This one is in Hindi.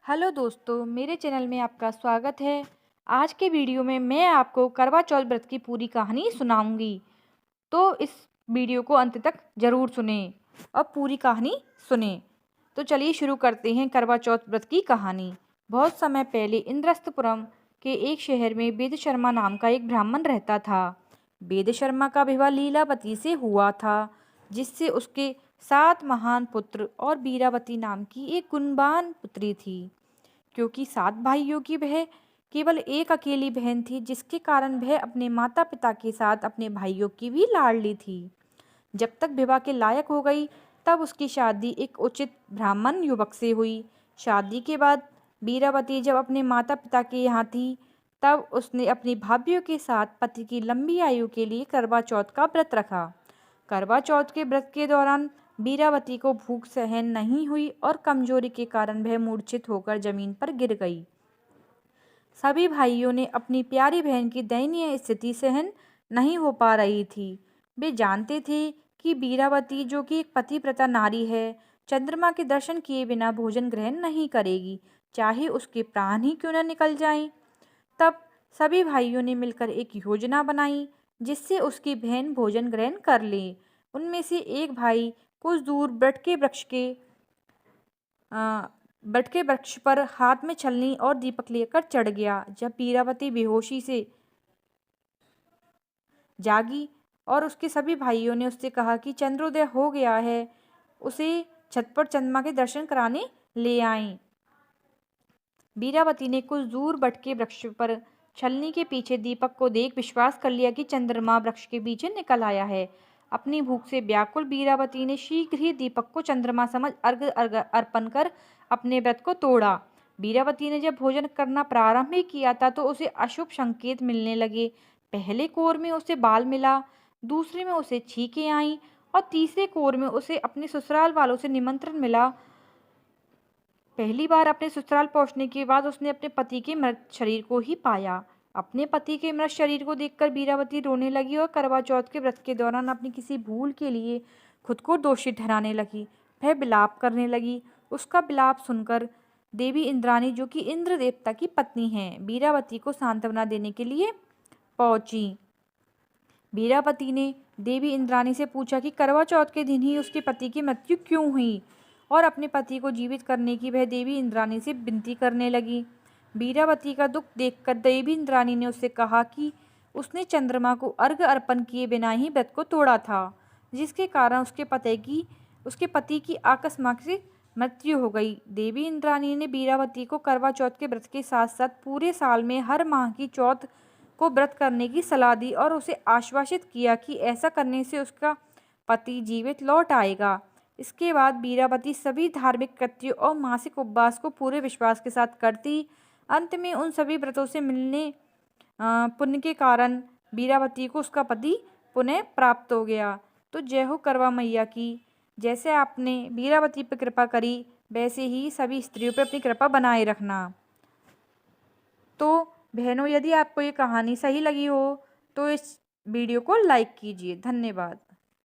हेलो दोस्तों, मेरे चैनल में आपका स्वागत है। आज के वीडियो में मैं आपको करवा चौथ व्रत की पूरी कहानी सुनाऊंगी। तो इस वीडियो को अंत तक ज़रूर सुनें और पूरी कहानी सुनें। तो चलिए शुरू करते हैं करवा चौथ व्रत की कहानी। बहुत समय पहले इंद्रस्तपुरम के एक शहर में वेद शर्मा नाम का एक ब्राह्मण रहता था। वेद शर्मा का विवाह लीलावती से हुआ था, जिससे उसके 7 महान पुत्र और बीरावती नाम की एक गुणवान पुत्री थी। क्योंकि 7 भाइयों की वह केवल एक अकेली बहन थी, जिसके कारण वह अपने माता पिता के साथ अपने भाइयों की भी लाडली थी। जब तक विवाह के लायक हो गई, तब उसकी शादी एक उचित ब्राह्मण युवक से हुई। शादी के बाद बीरावती जब अपने माता पिता के यहाँ थी, तब उसने अपनी भाभीियों के साथ पति की लंबी आयु के लिए करवा चौथ का व्रत रखा। करवा चौथ के व्रत के दौरान बीरावती को भूख सहन नहीं हुई और कमजोरी के कारण वह मूर्छित होकर जमीन पर गिर गई। सभी भाइयों ने अपनी प्यारी बहन की दयनीय स्थिति सहन नहीं हो पा रही थी। वे जानते थे कि बीरावती, जो कि एक पतिव्रता नारी है, चंद्रमा के दर्शन किए बिना भोजन ग्रहण नहीं करेगी, चाहे उसके प्राण ही क्यों न निकल जाएं। तब सभी भाइयों ने मिलकर एक योजना बनाई, जिससे उसकी बहन भोजन ग्रहण कर ले। उनमें से एक भाई कुछ दूर बट के वृक्ष पर हाथ में छलनी और दीपक लेकर चढ़ गया। जब बीरावती बेहोशी से जागी और उसके सभी भाइयों ने उससे कहा कि चंद्रोदय हो गया है, उसे छत पर चंद्रमा के दर्शन कराने ले आएं। बीरावती ने कुछ दूर बट के वृक्ष पर छलनी के पीछे दीपक को देख विश्वास कर लिया कि चंद्रमा वृक्ष के पीछे निकल आया है। अपनी भूख से व्याकुल बीरावती ने शीघ्र ही दीपक को चंद्रमा समझ अर्घ अर्पण कर अपने व्रत को तोड़ा। बीरावती ने जब भोजन करना प्रारंभ ही किया था, तो उसे अशुभ संकेत मिलने लगे। पहले कोर में उसे बाल मिला, दूसरे में उसे छींकें आईं और तीसरे कोर में उसे अपने ससुराल वालों से निमंत्रण मिला। पहली बार अपने ससुराल पहुंचने के बाद उसने अपने पति के मृत शरीर को ही पाया। अपने पति के मृत शरीर को देखकर बीरावती रोने लगी और करवा चौथ के व्रत के दौरान अपनी किसी भूल के लिए खुद को दोषी ठहराने लगी। वह विलाप करने लगी। उसका विलाप सुनकर देवी इंद्राणी, जो कि इंद्र देवता की पत्नी है, बीरावती को सांत्वना देने के लिए पहुंची। बीरावती ने देवी इंद्राणी से पूछा कि करवा चौथ के दिन ही उसके पति की मृत्यु क्यों हुई, और अपने पति को जीवित करने की वह देवी इंद्राणी से विनती करने लगी। बीरावती का दुख देखकर देवी इंद्राणी ने उससे कहा कि उसने चंद्रमा को अर्घ अर्पण किए बिना ही व्रत को तोड़ा था, जिसके कारण उसके पति की अकस्मात से मृत्यु हो गई। देवी इंद्राणी ने बीरावती को करवा चौथ के व्रत के साथ साथ पूरे साल में हर माह की चौथ को व्रत करने की सलाह दी और उसे आश्वासित किया कि ऐसा करने से उसका पति जीवित लौट आएगा। इसके बाद बीरावती सभी धार्मिक कृत्यों और मासिक उपवास को पूरे विश्वास के साथ करती। अंत में उन सभी व्रतों से मिलने पुण्य के कारण बीरावती को उसका पति पुनः प्राप्त हो गया। तो जय हो करवा मैया की। जैसे आपने बीरावती पर कृपा करी, वैसे ही सभी स्त्रियों पर अपनी कृपा बनाए रखना। तो बहनों, यदि आपको ये कहानी सही लगी हो तो इस वीडियो को लाइक कीजिए। धन्यवाद।